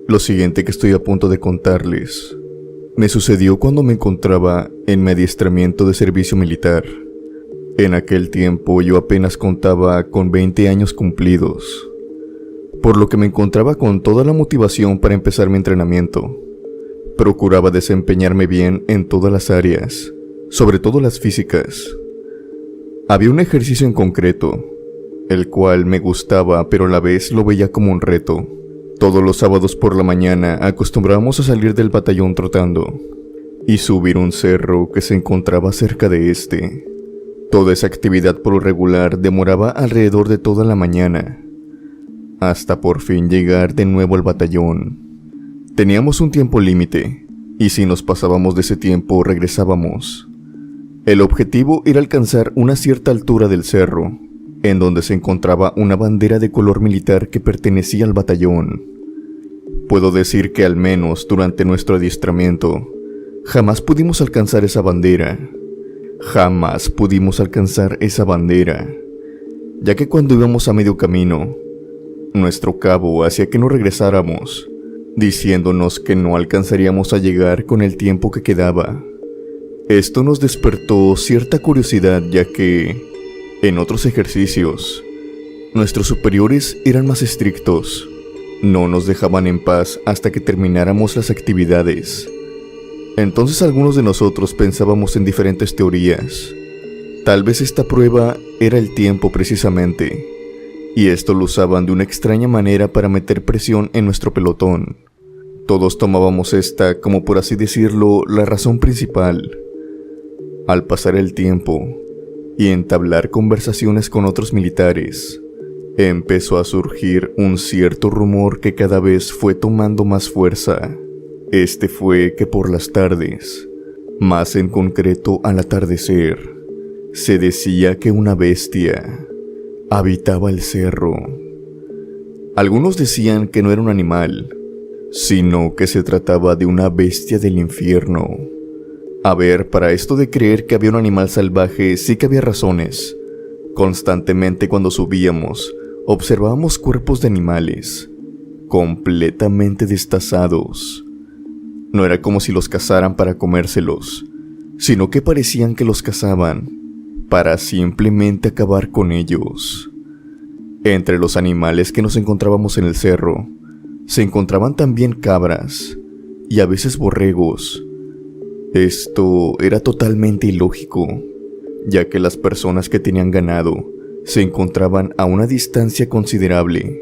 Lo siguiente que estoy a punto de contarles me sucedió cuando me encontraba en mi adiestramiento de servicio militar. En aquel tiempo yo apenas contaba con 20 años cumplidos, por lo que me encontraba con toda la motivación para empezar mi entrenamiento. Procuraba desempeñarme bien en todas las áreas, sobre todo las físicas. Había un ejercicio en concreto, el cual me gustaba, pero a la vez lo veía como un reto. Todos los sábados por la mañana acostumbrábamos a salir del batallón trotando y subir un cerro que se encontraba cerca de este. Toda esa actividad por lo regular demoraba alrededor de toda la mañana, hasta por fin llegar de nuevo al batallón. Teníamos un tiempo límite, y si nos pasábamos de ese tiempo regresábamos. El objetivo era alcanzar una cierta altura del cerro, en donde se encontraba una bandera de color militar que pertenecía al batallón. Puedo decir que al menos durante nuestro adiestramiento, jamás pudimos alcanzar esa bandera. Jamás pudimos alcanzar esa bandera, ya que cuando íbamos a medio camino, nuestro cabo hacía que no regresáramos, diciéndonos que no alcanzaríamos a llegar con el tiempo que quedaba. Esto nos despertó cierta curiosidad, ya que en otros ejercicios, nuestros superiores eran más estrictos. No nos dejaban en paz hasta que termináramos las actividades. Entonces algunos de nosotros pensábamos en diferentes teorías. Tal vez esta prueba era el tiempo precisamente, y esto lo usaban de una extraña manera para meter presión en nuestro pelotón. Todos tomábamos esta, como por así decirlo, la razón principal. Al pasar el tiempo y entablar conversaciones con otros militares, empezó a surgir un cierto rumor que cada vez fue tomando más fuerza. Este fue que por las tardes, más en concreto al atardecer, se decía que una bestia habitaba el cerro. Algunos decían que no era un animal, sino que se trataba de una bestia del infierno. A ver, para esto de creer que había un animal salvaje sí que había razones. Constantemente cuando subíamos, observábamos cuerpos de animales, completamente destazados. No era como si los cazaran para comérselos, sino que parecían que los cazaban para simplemente acabar con ellos. Entre los animales que nos encontrábamos en el cerro, se encontraban también cabras y a veces borregos. Esto era totalmente ilógico, ya que las personas que tenían ganado se encontraban a una distancia considerable.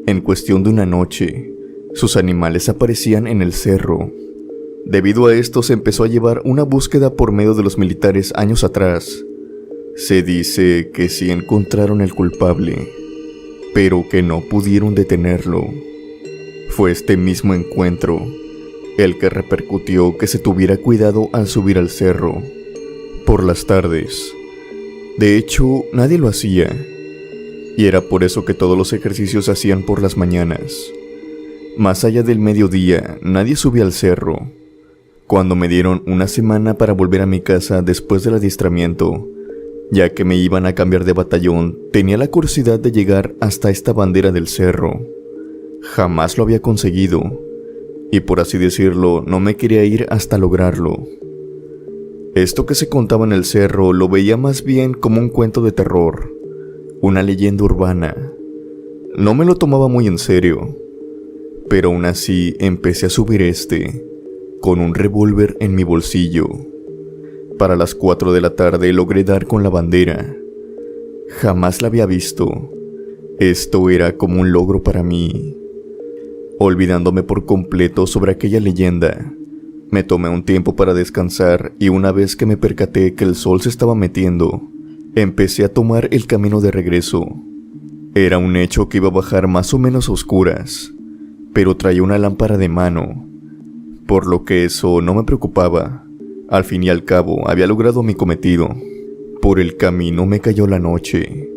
En cuestión de una noche, sus animales aparecían en el cerro. Debido a esto se empezó a llevar una búsqueda por medio de los militares años atrás. Se dice que sí encontraron el culpable, pero que no pudieron detenerlo. Fue este mismo encuentro el que repercutió que se tuviera cuidado al subir al cerro por las tardes. De hecho, nadie lo hacía, y era por eso que todos los ejercicios se hacían por las mañanas. Más allá del mediodía, nadie subía al cerro. Cuando me dieron una semana para volver a mi casa después del adiestramiento, ya que me iban a cambiar de batallón, tenía la curiosidad de llegar hasta esta bandera del cerro. Jamás lo había conseguido, y por así decirlo, no me quería ir hasta lograrlo. Esto que se contaba en el cerro lo veía más bien como un cuento de terror, una leyenda urbana. No me lo tomaba muy en serio, pero aún así empecé a subir con un revólver en mi bolsillo. Para las 4 de la tarde logré dar con la bandera. Jamás la había visto. Esto era como un logro para mí. Olvidándome por completo sobre aquella leyenda, me tomé un tiempo para descansar y una vez que me percaté que el sol se estaba metiendo, empecé a tomar el camino de regreso. Era un hecho que iba a bajar más o menos a oscuras, pero traía una lámpara de mano, por lo que eso no me preocupaba. Al fin y al cabo había logrado mi cometido. Por el camino me cayó la noche,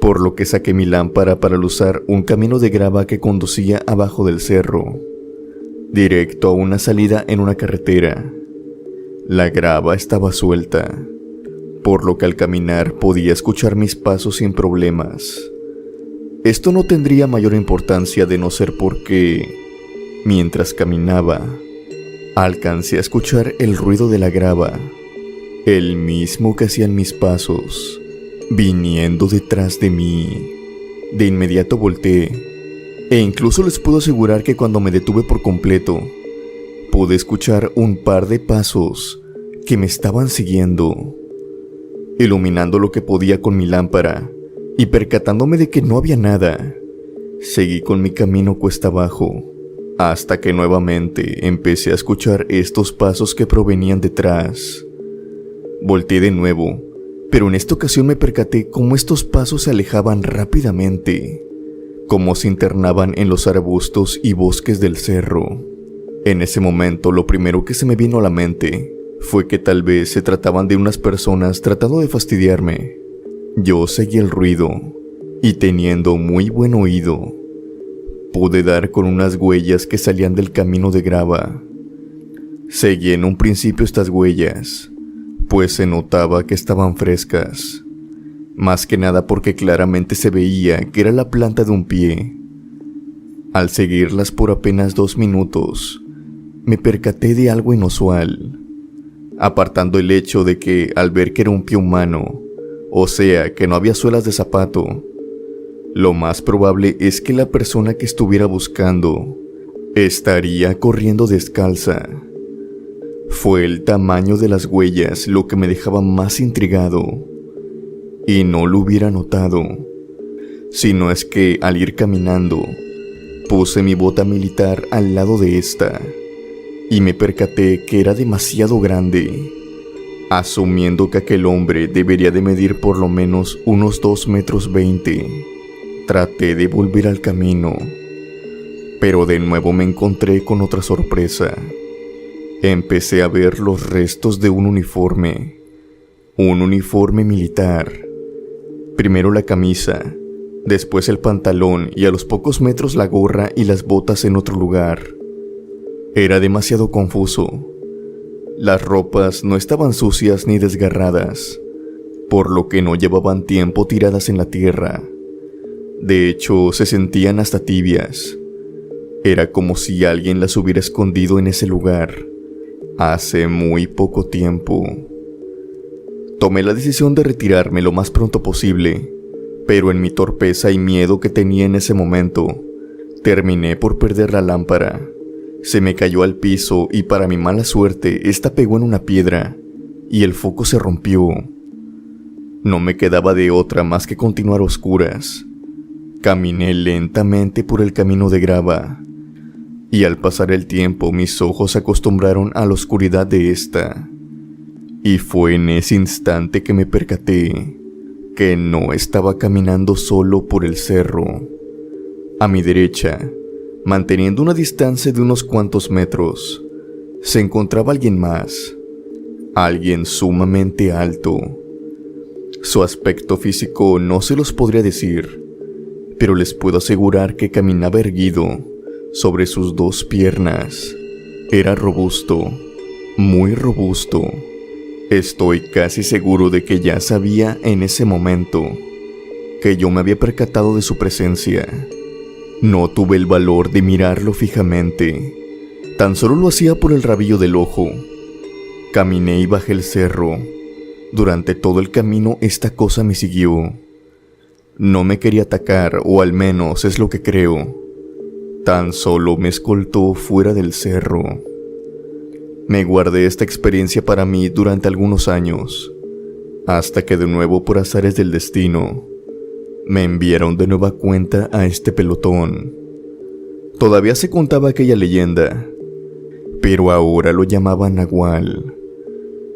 por lo que saqué mi lámpara para luzar un camino de grava que conducía abajo del cerro, directo a una salida en una carretera. La grava estaba suelta, por lo que al caminar podía escuchar mis pasos sin problemas. Esto no tendría mayor importancia de no ser porque Mientras caminaba, alcancé a escuchar el ruido de la grava, el mismo que hacían mis pasos, viniendo detrás de mí. De inmediato volteé, e incluso les puedo asegurar que cuando me detuve por completo, pude escuchar un par de pasos que me estaban siguiendo. Iluminando lo que podía con mi lámpara y percatándome de que no había nada, seguí con mi camino cuesta abajo, hasta que nuevamente empecé a escuchar estos pasos que provenían detrás. Volteé de nuevo, pero en esta ocasión me percaté cómo estos pasos se alejaban rápidamente, como se internaban en los arbustos y bosques del cerro. En ese momento, lo primero que se me vino a la mente fue que tal vez se trataban de unas personas tratando de fastidiarme. Yo seguí el ruido, y teniendo muy buen oído, pude dar con unas huellas que salían del camino de grava. Seguí en un principio estas huellas, pues se notaba que estaban frescas, más que nada porque claramente se veía que era la planta de un pie. Al seguirlas por apenas 2 minutos, me percaté de algo inusual, apartando el hecho de que al ver que era un pie humano, o sea que no había suelas de zapato, lo más probable es que la persona que estuviera buscando estaría corriendo descalza. Fue el tamaño de las huellas lo que me dejaba más intrigado, y no lo hubiera notado, si no es que al ir caminando, puse mi bota militar al lado de esta, y me percaté que era demasiado grande, asumiendo que aquel hombre debería de medir por lo menos unos 2,20 metros. Traté de volver al camino, pero de nuevo me encontré con otra sorpresa. Empecé a ver los restos de un uniforme militar. Primero la camisa, después el pantalón y a los pocos metros la gorra y las botas en otro lugar. Era demasiado confuso. Las ropas no estaban sucias ni desgarradas, por lo que no llevaban tiempo tiradas en la tierra. De hecho, se sentían hasta tibias. Era como si alguien las hubiera escondido en ese lugar hace muy poco tiempo. Tomé la decisión de retirarme lo más pronto posible, pero en mi torpeza y miedo que tenía en ese momento, terminé por perder la lámpara. Se me cayó al piso y para mi mala suerte, esta pegó en una piedra y el foco se rompió. No me quedaba de otra más que continuar a oscuras. Caminé lentamente por el camino de grava, y al pasar el tiempo mis ojos se acostumbraron a la oscuridad de esta, y fue en ese instante que me percaté que no estaba caminando solo por el cerro. A mi derecha, manteniendo una distancia de unos cuantos metros, se encontraba alguien más, alguien sumamente alto. Su aspecto físico no se los podría decir, pero les puedo asegurar que caminaba erguido sobre sus 2 piernas. Era robusto, muy robusto. Estoy casi seguro de que ya sabía en ese momento que yo me había percatado de su presencia. No tuve el valor de mirarlo fijamente, tan solo lo hacía por el rabillo del ojo. Caminé y bajé el cerro. Durante todo el camino esta cosa me siguió. No me quería atacar, o al menos es lo que creo. Tan solo me escoltó fuera del cerro. Me guardé esta experiencia para mí durante algunos años, hasta que de nuevo por azares del destino, me enviaron de nueva cuenta a este pelotón. Todavía se contaba aquella leyenda, pero ahora lo llamaban Nahual.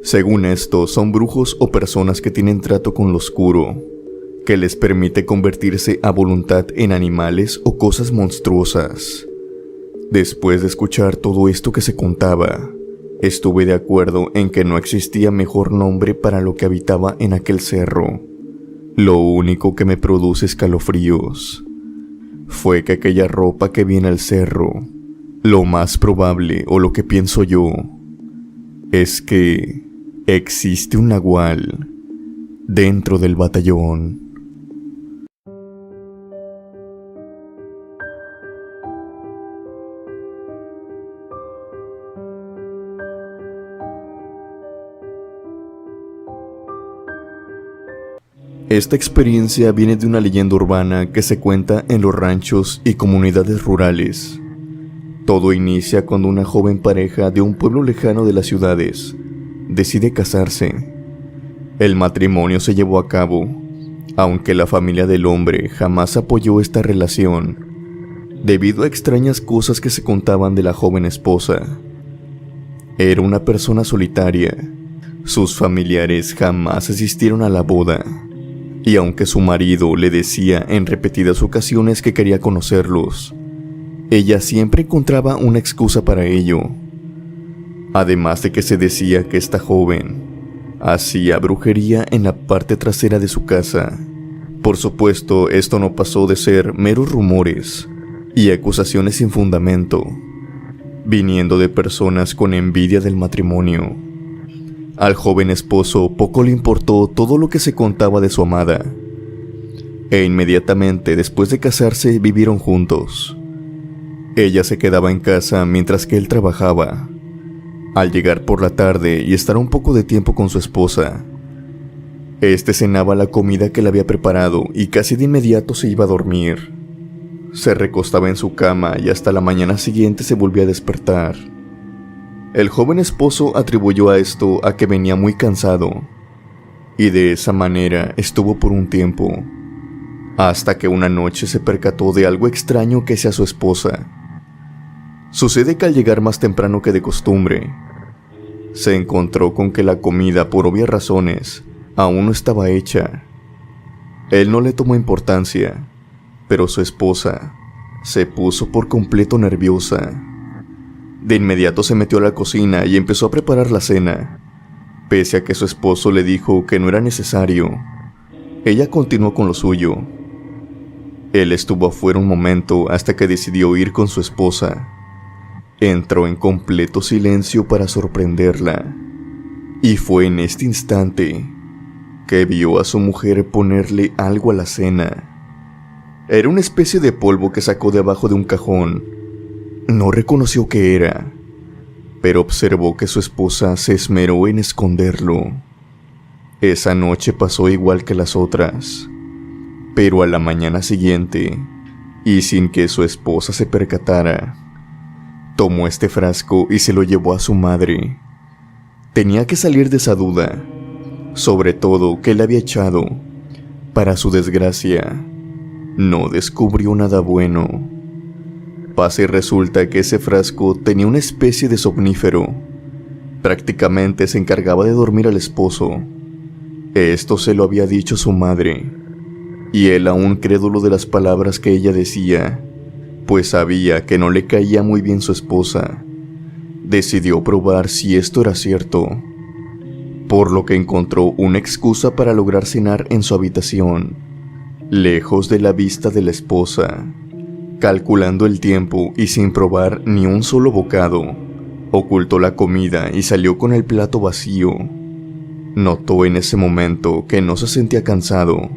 Según esto, son brujos o personas que tienen trato con lo oscuro, que les permite convertirse a voluntad en animales o cosas monstruosas. Después de escuchar todo esto que se contaba, estuve de acuerdo en que no existía mejor nombre para lo que habitaba en aquel cerro. Lo único que me produce escalofríos fue que aquella ropa que vi en el cerro, lo más probable, o lo que pienso yo, es que existe un nahual dentro del batallón. Esta experiencia viene de una leyenda urbana que se cuenta en los ranchos y comunidades rurales. Todo inicia cuando una joven pareja de un pueblo lejano de las ciudades decide casarse. El matrimonio se llevó a cabo, aunque la familia del hombre jamás apoyó esta relación, debido a extrañas cosas que se contaban de la joven esposa. Era una persona solitaria. Sus familiares jamás asistieron a la boda, y aunque su marido le decía en repetidas ocasiones que quería conocerlos, ella siempre encontraba una excusa para ello. Además de que se decía que esta joven hacía brujería en la parte trasera de su casa. Por supuesto, esto no pasó de ser meros rumores y acusaciones sin fundamento, viniendo de personas con envidia del matrimonio. Al joven esposo poco le importó todo lo que se contaba de su amada, e inmediatamente después de casarse vivieron juntos. Ella se quedaba en casa mientras que él trabajaba. Al llegar por la tarde y estar un poco de tiempo con su esposa, este cenaba la comida que le había preparado y casi de inmediato se iba a dormir. Se recostaba en su cama y hasta la mañana siguiente se volvía a despertar. El joven esposo atribuyó a esto a que venía muy cansado, y de esa manera estuvo por un tiempo, hasta que una noche se percató de algo extraño que hacía su esposa. Sucede que al llegar más temprano que de costumbre, se encontró con que la comida, por obvias razones, aún no estaba hecha. Él no le tomó importancia, pero su esposa se puso por completo nerviosa. De inmediato se metió a la cocina y empezó a preparar la cena. Pese a que su esposo le dijo que no era necesario, ella continuó con lo suyo. Él estuvo afuera un momento hasta que decidió ir con su esposa. Entró en completo silencio para sorprenderla, y fue en este instante que vio a su mujer ponerle algo a la cena. Era una especie de polvo que sacó de abajo de un cajón. No reconoció qué era, pero observó que su esposa se esmeró en esconderlo. Esa noche pasó igual que las otras, pero a la mañana siguiente, y sin que su esposa se percatara, tomó este frasco y se lo llevó a su madre. Tenía que salir de esa duda, sobre todo que le había echado. Para su desgracia, no descubrió nada bueno. Pasa y resulta que ese frasco tenía una especie de somnífero. Prácticamente se encargaba de dormir al esposo. Esto se lo había dicho su madre, y él, aún crédulo de las palabras que ella decía, pues sabía que no le caía muy bien su esposa, decidió probar si esto era cierto, por lo que encontró una excusa para lograr cenar en su habitación, lejos de la vista de la esposa. Calculando el tiempo y sin probar ni un solo bocado, ocultó la comida y salió con el plato vacío. Notó en ese momento que no se sentía cansado,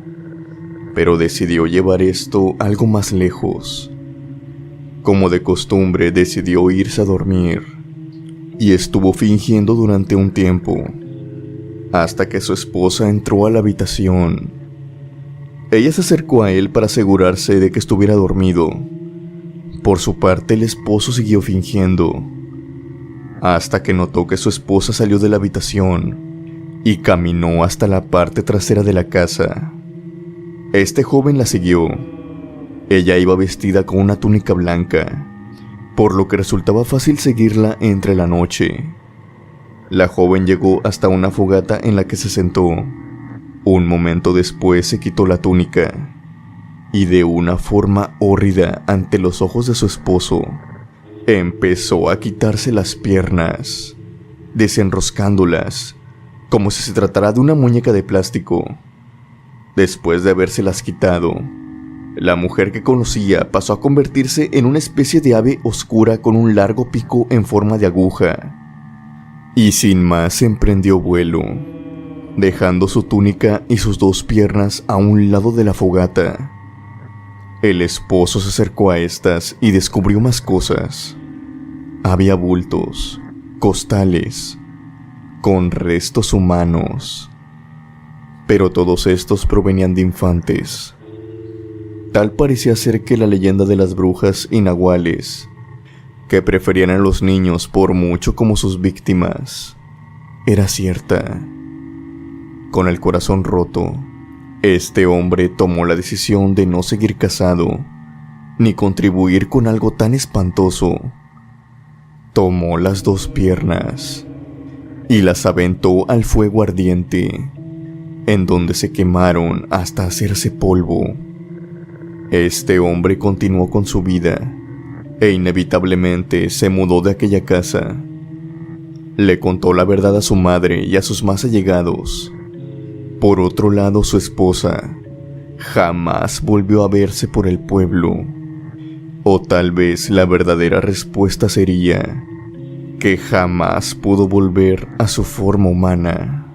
pero decidió llevar esto algo más lejos. Como de costumbre, decidió irse a dormir, y estuvo fingiendo durante un tiempo, hasta que su esposa entró a la habitación. Ella se acercó a él para asegurarse de que estuviera dormido. Por su parte, el esposo siguió fingiendo, hasta que notó que su esposa salió de la habitación y caminó hasta la parte trasera de la casa. Este joven la siguió. Ella iba vestida con una túnica blanca, por lo que resultaba fácil seguirla entre la noche. La joven llegó hasta una fogata en la que se sentó. Un momento después se quitó la túnica, y de una forma hórrida ante los ojos de su esposo, empezó a quitarse las piernas, desenroscándolas, como si se tratara de una muñeca de plástico. Después de habérselas quitado, la mujer que conocía pasó a convertirse en una especie de ave oscura con un largo pico en forma de aguja, y sin más emprendió vuelo, dejando su túnica y sus dos piernas a un lado de la fogata. El esposo se acercó a estas y descubrió más cosas. Había bultos, costales, con restos humanos, pero todos estos provenían de infantes. Tal parecía ser que la leyenda de las brujas y nahuales, que preferían a los niños por mucho como sus víctimas, era cierta. Con el corazón roto, este hombre tomó la decisión de no seguir casado, ni contribuir con algo tan espantoso. Tomó las 2 piernas y las aventó al fuego ardiente, en donde se quemaron hasta hacerse polvo. Este hombre continuó con su vida e inevitablemente se mudó de aquella casa. Le contó la verdad a su madre y a sus más allegados. Por otro lado, su esposa jamás volvió a verse por el pueblo. O tal vez la verdadera respuesta sería que jamás pudo volver a su forma humana.